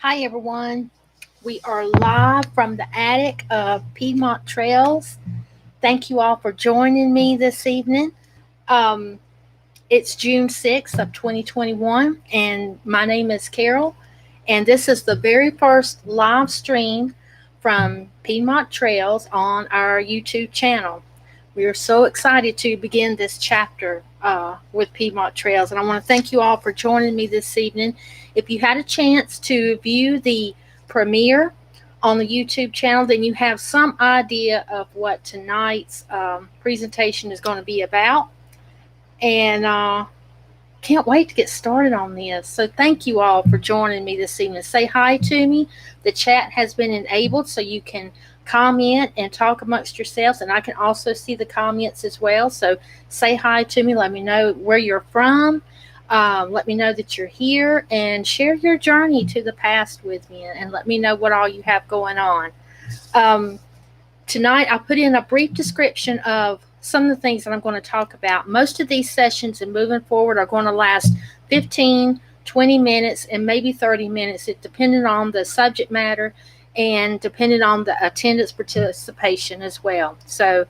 Hi, everyone. We are live from the attic of Piedmont Trails. Thank you all for joining me this evening. Um, it's June 6th of 2021, and my name is Carol, and this is the very first live stream from Piedmont Trails on our YouTube channel. We are so excited to begin this chapter with Piedmont Trails, and I want to thank you all for joining me this evening. If you had a chance to view the premiere on the YouTube channel, then you have some idea of what tonight's presentation is going to be about. And can't wait to get started on this. So thank you all for joining me this evening. Say hi to me. The chat has been enabled so you can comment and talk amongst yourselves, and I can also see the comments as well. So say hi to me. Let me know where you're from. Let me know that you're here, and share your journey to the past with me, and let me know what all you have going on. Um, Tonight, I put in a brief description of some of the things that I'm going to talk about. Most of these sessions and moving forward are going to last 15, 20 minutes, and maybe 30 minutes, it depending on the subject matter and depending on the attendance participation as well. So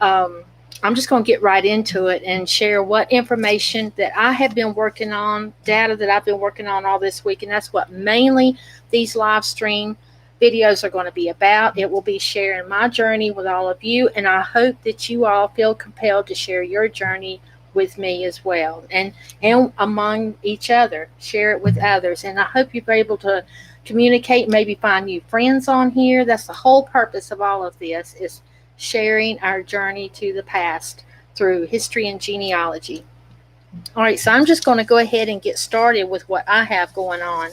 I'm just going to get right into it and share what information that I have been working on, data that I've been working on all this week, and that's what mainly these live stream videos are going to be about. It will be sharing my journey with all of you, and I hope that you all feel compelled to share your journey with me as well, and among each other, share it with others. And I hope you're able to communicate, maybe find new friends on here. That's the whole purpose of all of this, is sharing our journey to the past through history and genealogy. All right, so I'm just going to go ahead and get started with what I have going on.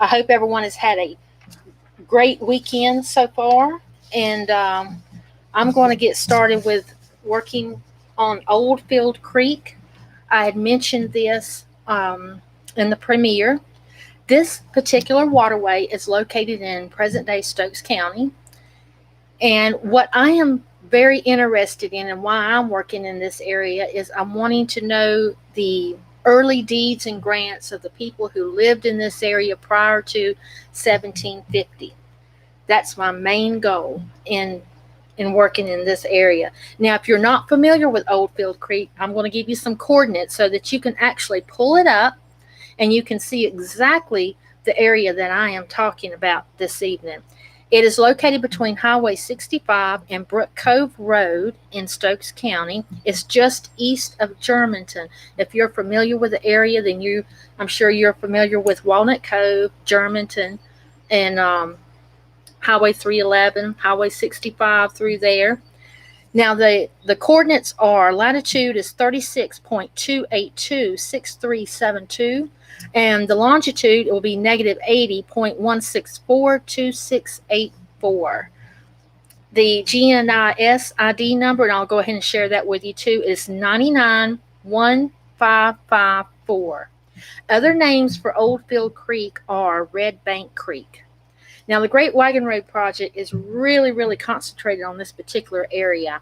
I hope everyone has had a great weekend so far, and I'm going to get started with working on Oldfield Creek. I had mentioned this in the premiere. This particular waterway is located in present day Stokes County, and what I am very interested in and why I'm working in this area is I'm wanting to know the early deeds and grants of the people who lived in this area prior to 1750. That's my main goal in working in this area. Now, if you're not familiar with Oldfield Creek, I'm going to give you some coordinates so that you can actually pull it up and you can see exactly the area that I am talking about this evening. It is located between Highway 65 and Brook Cove Road in Stokes County. It's just east of Germantown. If you're familiar with the area, then I'm sure you're familiar with Walnut Cove, Germantown, and Highway 311, Highway 65 through there. Now, the coordinates are: latitude is 36.2826372, and the longitude will be negative 80.1642684. The GNIS ID number, and I'll go ahead and share that with you too, is 991554. Other names for Oldfield Creek are Red Bank Creek. Now, the Great Wagon Road project is really, really concentrated on this particular area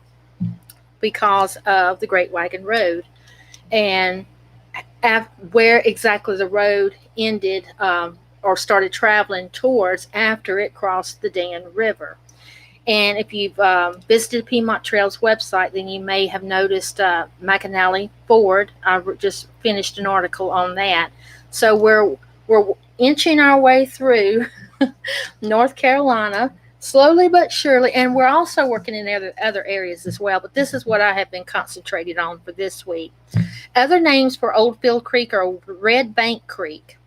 because of the Great Wagon Road and where exactly the road ended or started traveling towards after it crossed the Dan River. And if you've visited Piedmont Trails website, then you may have noticed McAnally Ford. I just finished an article on that. So we're inching our way through North Carolina, slowly but surely, and we're also working in other areas as well, but this is what I have been concentrated on for this week. Other names for Oldfield Creek are Red Bank Creek.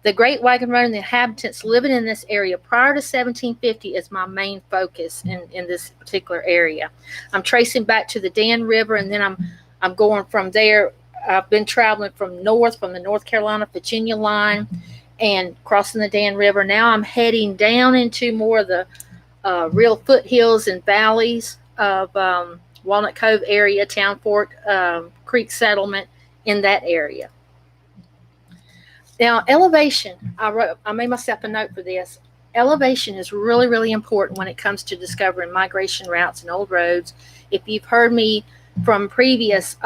The Great Wagon Road and the inhabitants living in this area prior to 1750 is my main focus in this particular area. I'm tracing back to the Dan River, and then I'm going from there. I've been traveling from the North Carolina-Virginia line and crossing the Dan River. Now I'm heading down into more of the real foothills and valleys of Walnut Cove area, Town Fork Creek settlement in that area. Now, elevation, I made myself a note for this. Elevation is really, really important when it comes to discovering migration routes and old roads. If you've heard me from previous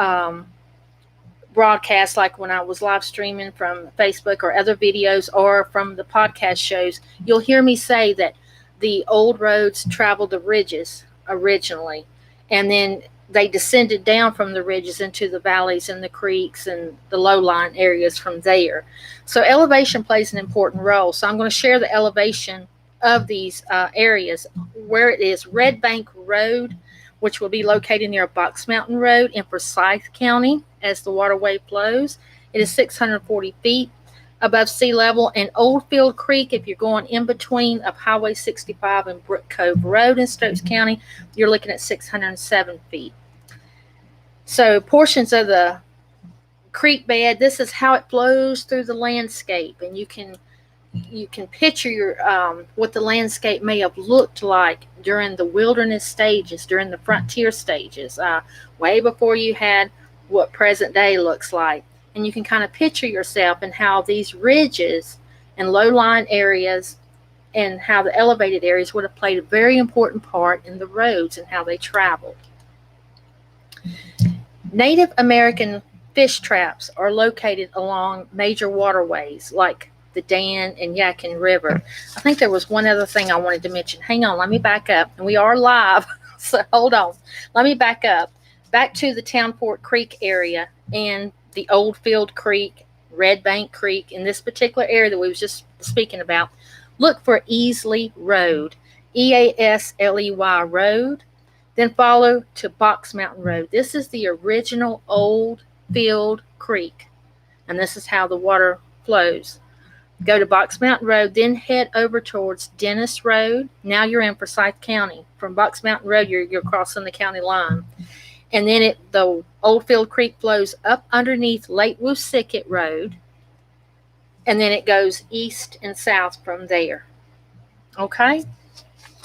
broadcast, like when I was live streaming from Facebook or other videos or from the podcast shows, you'll hear me say that the old roads traveled the ridges originally, and then they descended down from the ridges into the valleys and the creeks and the low-lying areas from there. So elevation plays an important role. So I'm going to share the elevation of these areas. Where it is Red Bank Road, which will be located near Box Mountain Road in Forsyth County as the waterway flows. It is 640 feet above sea level. And Oldfield Creek, if you're going in between of Highway 65 and Brook Cove Road in Stokes County, you're looking at 607 feet. So portions of the creek bed, this is how it flows through the landscape, and you can picture what the landscape may have looked like during the wilderness stages, during the frontier stages, way before you had what present day looks like. And you can kind of picture yourself and how these ridges and low-lying areas and how the elevated areas would have played a very important part in the roads and how they traveled. Native American fish traps are located along major waterways like the Dan and Yadkin River. I think there was one other thing I wanted to mention. Hang on, let me back up. And we are live, so hold on. Let me back up. Back to the Town Fork Creek area and the Oldfield Creek, Red Bank Creek, in this particular area that we was just speaking about. Look for Easley Road, Easley Road, then follow to Box Mountain Road. This is the original Oldfield Creek, and this is how the water flows. Go to Box Mountain Road, then head over towards Dennis Road. Now you're in Forsyth County. From Box Mountain Road, you're crossing the county line. And then the Oldfield Creek flows up underneath Lake Woosicket Road, and then it goes east and south from there. Okay?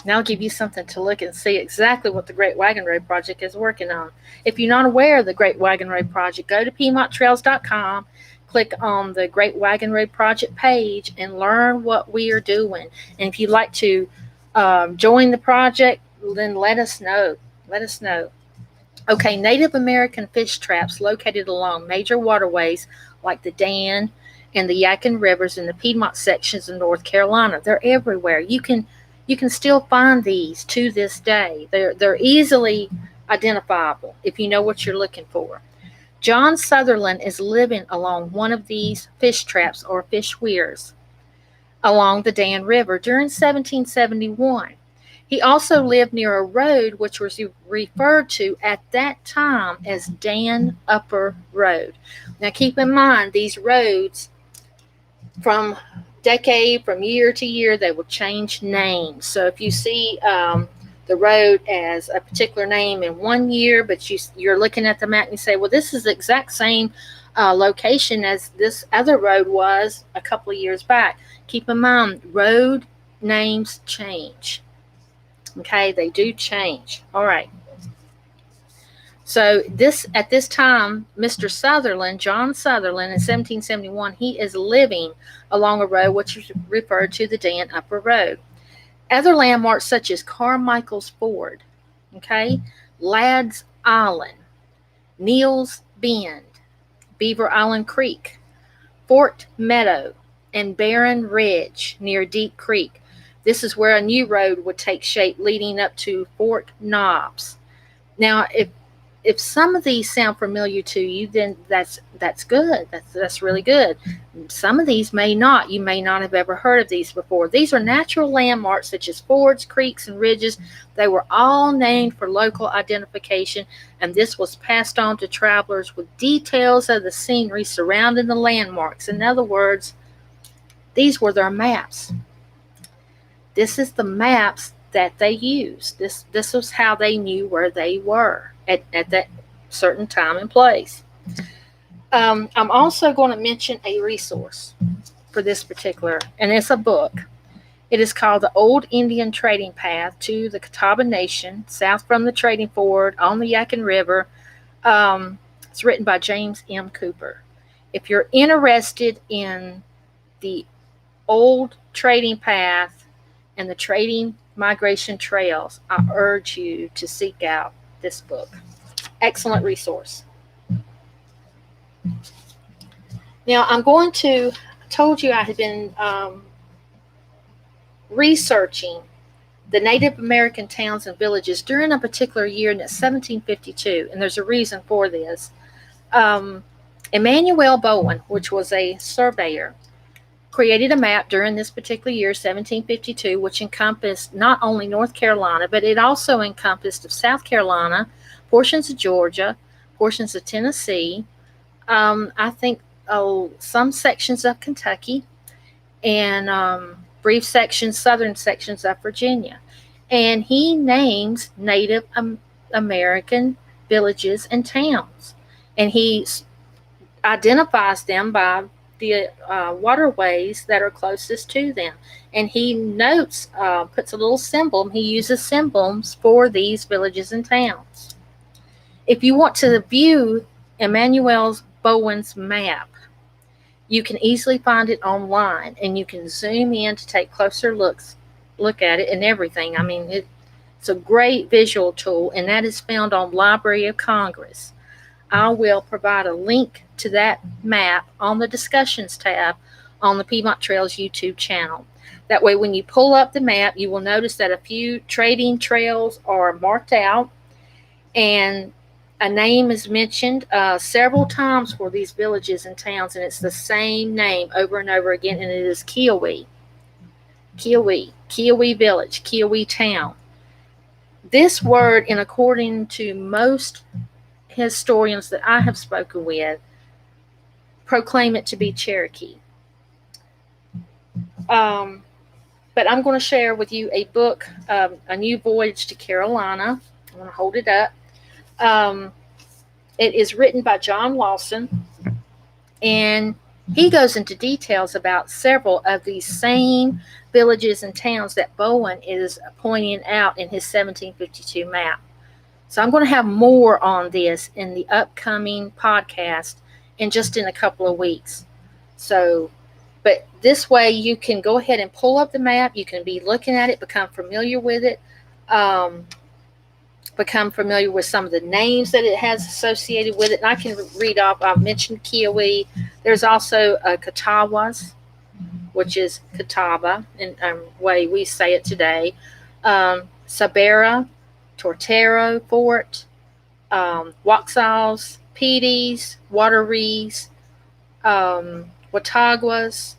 Now I'll give you something to look and see exactly what the Great Wagon Road Project is working on. If you're not aware of the Great Wagon Road Project, go to PiedmontTrails.com, click on the Great Wagon Road Project page, and learn what we are doing. And if you'd like to join the project, then let us know. Let us know. Okay, Native American fish traps located along major waterways like the Dan and the Yadkin Rivers in the Piedmont sections of North Carolina. They're everywhere. You can still find these to this day. They're easily identifiable if you know what you're looking for. John Sutherland is living along one of these fish traps or fish weirs along the Dan River during 1771. He also lived near a road which was referred to at that time as Dan Upper Road. Now keep in mind, these roads from year to year, they will change names. So if you see the road as a particular name in one year, but you're looking at the map and you say, well, this is the exact same location as this other road was a couple of years back. Keep in mind, road names change. Okay, they do change. All right. So at this time, Mr. Sutherland, John Sutherland, in 1771, he is living along a road which is referred to the Dan Upper Road. Other landmarks such as Carmichael's Ford, okay, Ladd's Island, Neal's Bend, Beaver Island Creek, Fort Meadow, and Barren Ridge near Deep Creek. This is where a new road would take shape leading up to Fort Knobbs. Now, if some of these sound familiar to you, then that's good. That's really good. Some of these may not. You may not have ever heard of these before. These are natural landmarks such as fords, creeks, and ridges. They were all named for local identification, and this was passed on to travelers with details of the scenery surrounding the landmarks. In other words, these were their maps. This is the maps that they used. This was how they knew where they were at that certain time and place. I'm also going to mention a resource for this particular, and it's a book. It is called The Old Indian Trading Path to the Catawba Nation, south from the trading ford on the Yadkin River. It's written by James M. Cooper. If you're interested in the old trading path and the trading migration trails, I urge you to seek out this book. Excellent resource. Now I told you I had been researching the Native American towns and villages during a particular year, and it's 1752, and there's a reason for this. Um, Emmanuel Bowen, which was a surveyor, created a map during this particular year, 1752, which encompassed not only North Carolina, but it also encompassed of South Carolina, portions of Georgia, portions of Tennessee, I think some sections of Kentucky, and brief sections, southern sections of Virginia. And he names Native American villages and towns. And he identifies them by the waterways that are closest to them. And he notes, puts a little symbol, he uses symbols for these villages and towns. If you want to view Emmanuel Bowen's map, you can easily find it online, and you can zoom in to take closer look at it and everything. I mean, it's a great visual tool, and that is found on Library of Congress. I will provide a link to that map on the discussions tab on the Piedmont Trails YouTube channel. That way, when you pull up the map, you will notice that a few trading trails are marked out, and a name is mentioned several times for these villages and towns, and it's the same name over and over again, and it is Kiowee. Kiowee Village, Kiowee Town. This word, and according to most historians that I have spoken with, proclaim it to be Cherokee. But I'm going to share with you a book, A New Voyage to Carolina. I'm going to hold it up. It is written by John Lawson, and he goes into details about several of these same villages and towns that Bowen is pointing out in his 1752 map. So I'm going to have more on this in the upcoming podcast in just in a couple of weeks. So, but this way you can go ahead and pull up the map. You can be looking at it, become familiar with it, become familiar with some of the names that it has associated with it. And I can read off, I've mentioned Kiowee. There's also Catawba's, which is Catawba, in way we say it today. Sabera, Tortero Fort, Waxhaws, Petey's, Waterees, Watauguas,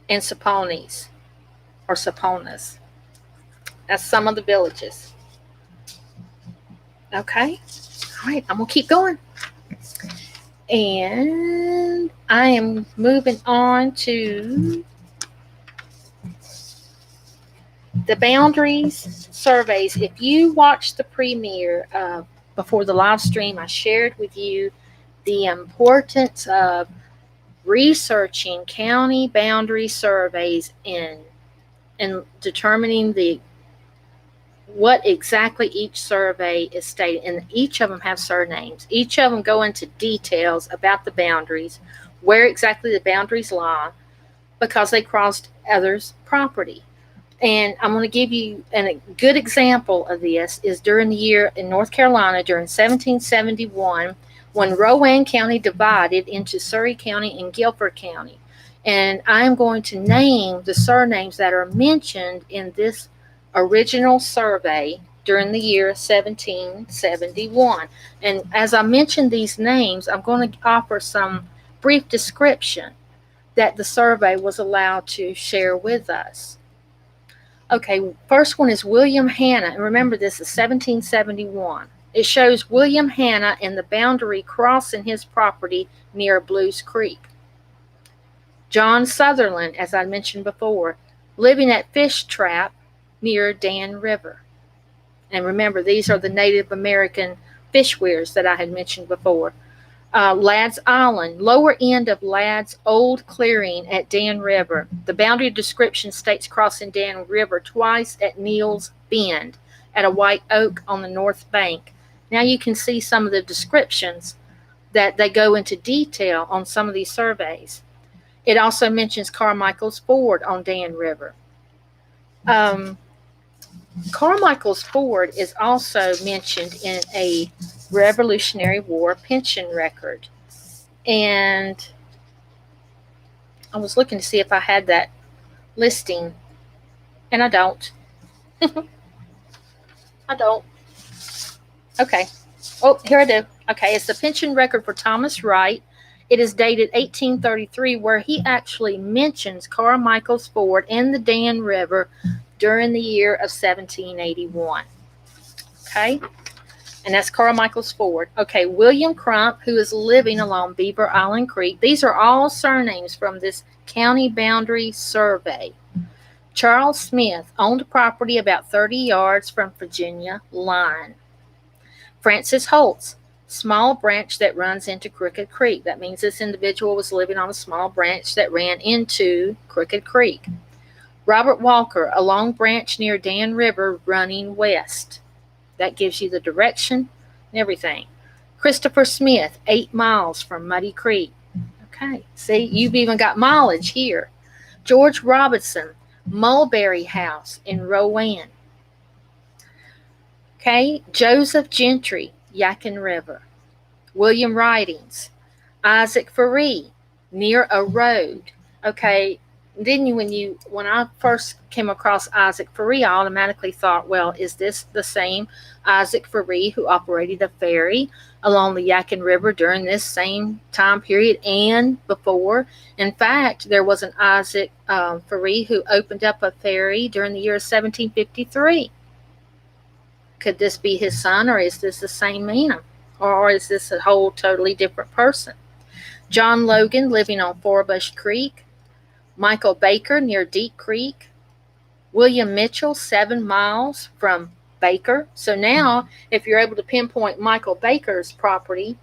and Saponis, or Saponas. That's some of the villages. Okay. All right. I'm going to keep going. And I am moving on to the boundaries surveys. If you watched the premiere before the live stream, I shared with you the importance of researching county boundary surveys in determining what exactly each survey is stating. And each of them have surnames. Each of them go into details about the boundaries, where exactly the boundaries lie, because they crossed others' property. And I'm going to give you a good example of this is during the year in North Carolina during 1771, when Rowan County divided into Surry County and Guilford County. And I am going to name the surnames that are mentioned in this original survey during the year 1771. And as I mentioned these names, I'm going to offer some brief description that the survey was allowed to share with us. Okay, first one is William Hanna, and remember this is 1771. It shows William Hanna and the boundary crossing his property near Blues Creek. John Sutherland, as I mentioned before, living at Fish Trap near Dan River. And remember, these are the Native American fish weirs that I had mentioned before. Ladd's Island, lower end of Ladd's old clearing at Dan River. The boundary description states crossing Dan River twice at Neal's Bend at a white oak on the north bank. Now you can see some of the descriptions that they go into detail on some of these surveys. It also mentions Carmichael's Ford on Dan River. Carmichael's Ford is also mentioned in a Revolutionary War pension record. And I was looking to see if I had that listing, and I don't. I don't. Okay. Oh, here I do. Okay, it's the pension record for Thomas Wright. It is dated 1833, where he actually mentions Carmichael's Ford and the Dan River during the year of 1781. Okay, and that's Carmichael's Ford. Okay, William Crump, who is living along Beaver Island Creek. These are all surnames from this county boundary survey. Charles Smith owned property about 30 yards from Virginia line. Francis Holtz, small branch that runs into Crooked Creek. That means this individual was living on a small branch that ran into Crooked Creek. Robert Walker, a long branch near Dan River running west. That gives you the direction and everything. Christopher Smith, 8 miles from Muddy Creek. Okay, see, you've even got mileage here. George Robinson, Mulberry House in Rowan. Okay, Joseph Gentry, Yadkin River. William Writings, Isaac Faree, near a road. Okay, then when I first came across Isaac Faree, I automatically thought, well, is this the same Isaac Faree who operated a ferry along the Yadkin River during this same time period and before? In fact, there was an Isaac Faree who opened up a ferry during the year 1753. Could this be his son, or is this the same man? Or is this a whole totally different person? John Logan, living on Forbush Creek. Michael Baker, near Deep Creek. William Mitchell, 7 miles from Baker. So now, if you're able to pinpoint Michael Baker's property,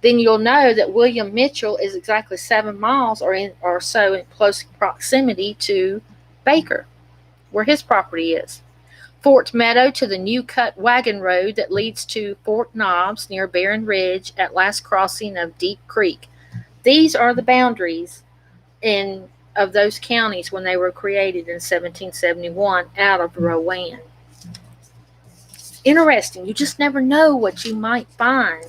then you'll know that William Mitchell is exactly 7 miles or so in close proximity to Baker, where his property is. Fort Meadow to the new cut wagon road that leads to Fort Knobs near Barren Ridge at last crossing of Deep Creek. These are the boundaries of those counties when they were created in 1771 out of Rowan. Interesting. You just never know what you might find.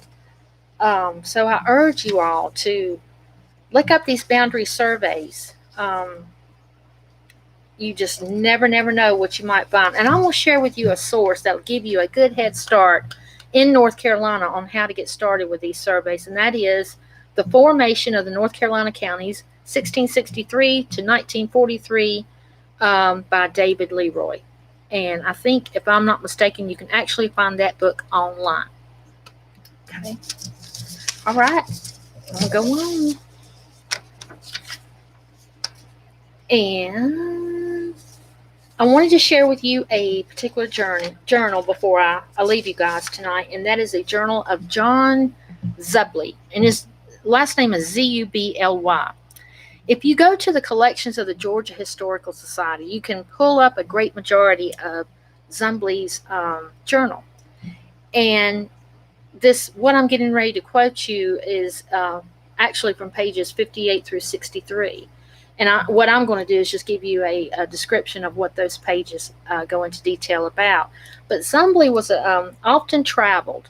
So I urge you all to look up these boundary surveys. You just never know what you might find. And I'm going to share with you a source that will give you a good head start in North Carolina on how to get started with these surveys. And that is The Formation of the North Carolina Counties, 1663 to 1943 by David Leroy. And I think, if I'm not mistaken, you can actually find that book online. Okay. All right. I'm going to go on. And I wanted to share with you a particular journal before I leave you guys tonight, and that is a journal of John Zubly, and his last name is Zubly. If you go to the collections of the Georgia Historical Society, you can pull up a great majority of Zubly's journal. And what I'm getting ready to quote you is actually from pages 58 through 63. And what I'm going to do is just give you a description of what those pages go into detail about. But Zubly was often traveled.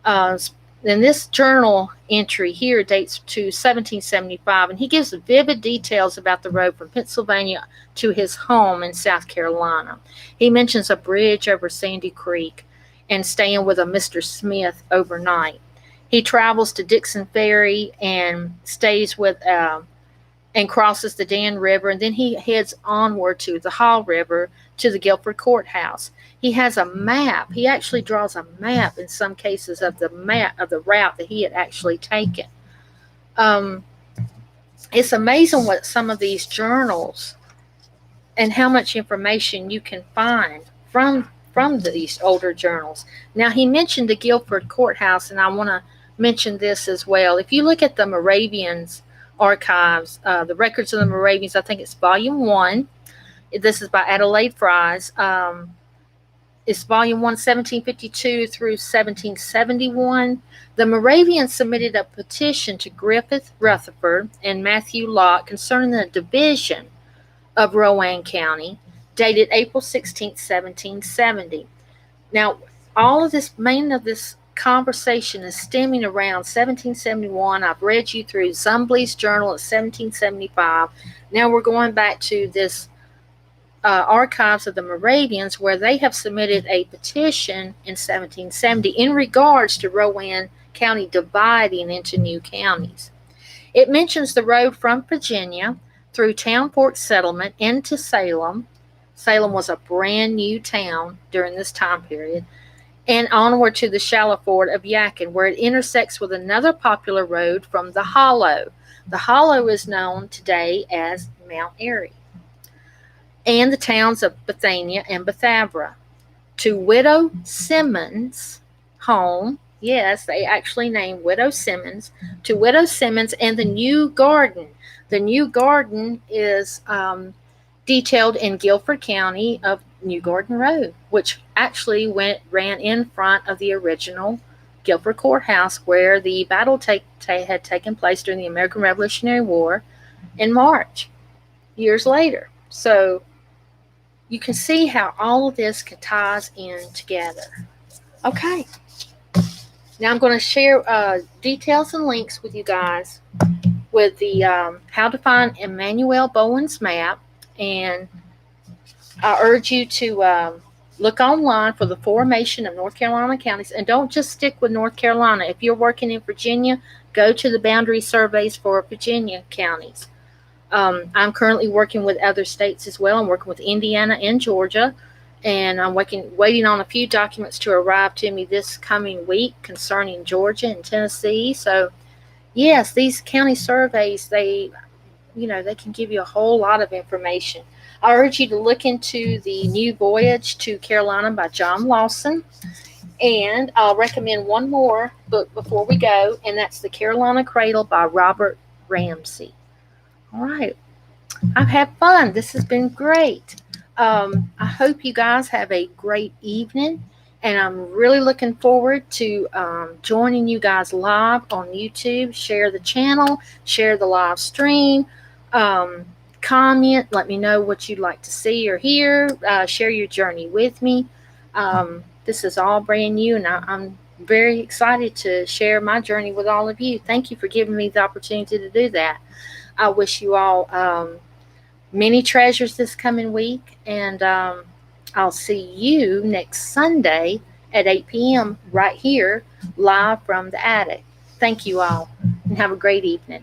And this journal entry here dates to 1775, and he gives vivid details about the road from Pennsylvania to his home in South Carolina. He mentions a bridge over Sandy Creek and staying with a Mr. Smith overnight. He travels to Dixon Ferry and stays with and crosses the Dan River, and then he heads onward to the Hall River to the Guilford Courthouse. He has a map. He actually draws a map in some cases of the route that he had actually taken. It's amazing what some of these journals and how much information you can find from these older journals. Now, he mentioned the Guilford Courthouse, and I want to mention this as well. If you look at the Moravians archives, the records of the Moravians, I think it's volume 1. This is by Adelaide Fries. It's volume 1, 1752 through 1771. The Moravians submitted a petition to Griffith Rutherford and Matthew Locke concerning the division of Rowan County, dated April 16, 1770. Now, all of this, main of this conversation is stemming around 1771. I've read you through Zubly's journal of 1775. Now we're going back to this archives of the Moravians, where they have submitted a petition in 1770 in regards to Rowan County dividing into new counties. It mentions the road from Virginia through Town Fork Settlement into Salem. Salem was a brand new town during this time period, and onward to the shallow ford of Yadkin, where it intersects with another popular road from the Hollow. The Hollow is known today as Mount Airy, and the towns of Bethania and Bethabara. To Widow Simmons' home, yes, they actually named Widow Simmons, to Widow Simmons and the New Garden. The New Garden is detailed in Guilford County of New Garden Road, which actually ran in front of the original Guilford Courthouse, where the battle had taken place during the American Revolutionary War in March, years later. So you can see how all of this ties in together. Okay, now I'm going to share details and links with you guys with the how to find Emmanuel Bowen's map, and I urge you to look online for the formation of North Carolina counties, and don't just stick with North Carolina. If you're working in Virginia, go to the boundary surveys for Virginia counties. I'm currently working with other states as well. I'm working with Indiana and Georgia, and I'm waiting on a few documents to arrive to me this coming week concerning Georgia and Tennessee. So, yes, these county surveys, they can give you a whole lot of information. I urge you to look into the New Voyage to Carolina by John Lawson, and I'll recommend one more book before we go, and that's The Carolina Cradle by Robert Ramsey. All right. I've had fun. This has been great. I hope you guys have a great evening, and I'm really looking forward to joining you guys live on YouTube. Share the channel, share the live stream, comment, let me know what you'd like to see or hear, share your journey with me. This is all brand new, and I'm very excited to share my journey with all of you. Thank you for giving me the opportunity to do that. I wish you all many treasures this coming week, and I'll see you next Sunday at 8 p.m. right here, live from the attic. Thank you all, and have a great evening.